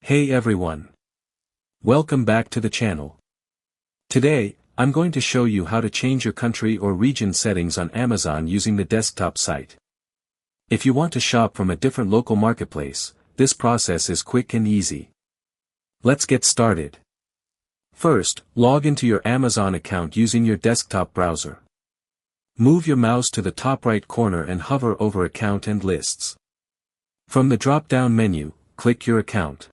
Hey everyone. Welcome back to the channel. Today, I'm going to show you how to change your country or region settings on Amazon using the desktop site. If you want to shop from a different local marketplace, this process is quick and easy. Let's get started. First, log into your Amazon account using your desktop browser. Move your mouse to the top right corner and hover over Account and Lists. From the drop-down menu, click your account.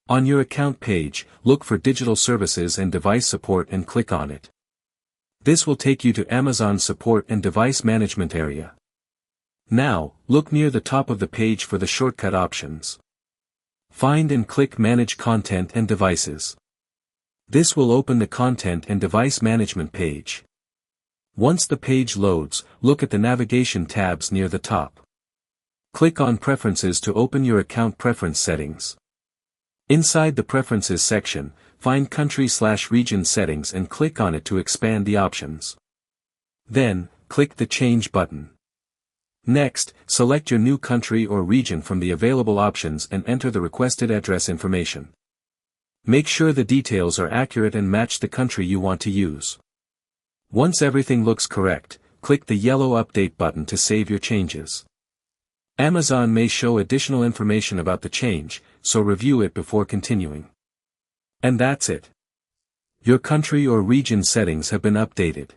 On your account page, look for Digital Services and Device Support and click on it. This will take you to Amazon's Support and Device Management area. Now, look near the top of the page for the shortcut options. Find and click Manage Content and Devices. This will open the Content and Device Management page. Once the page loads, look at the navigation tabs near the top. Click on Preferences to open your account preference settings. Inside the Preferences section, find Country/Region Settings and click on it to expand the options. Then, click the Change button. Next, select your new country or region from the available options and enter the requested address information. Make sure the details are accurate and match the country you want to use. Once everything looks correct, click the yellow Update button to save your changes. Amazon may show additional information about the change, so review it before continuing. And that's it. Your country or region settings have been updated.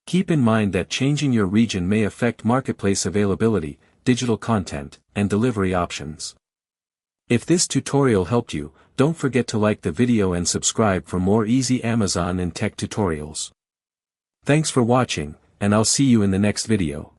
Keep in mind that changing your region may affect marketplace availability, digital content, and delivery options. If this tutorial helped you, don't forget to like the video and subscribe for more easy Amazon and tech tutorials. Thanks for watching, and I'll see you in the next video.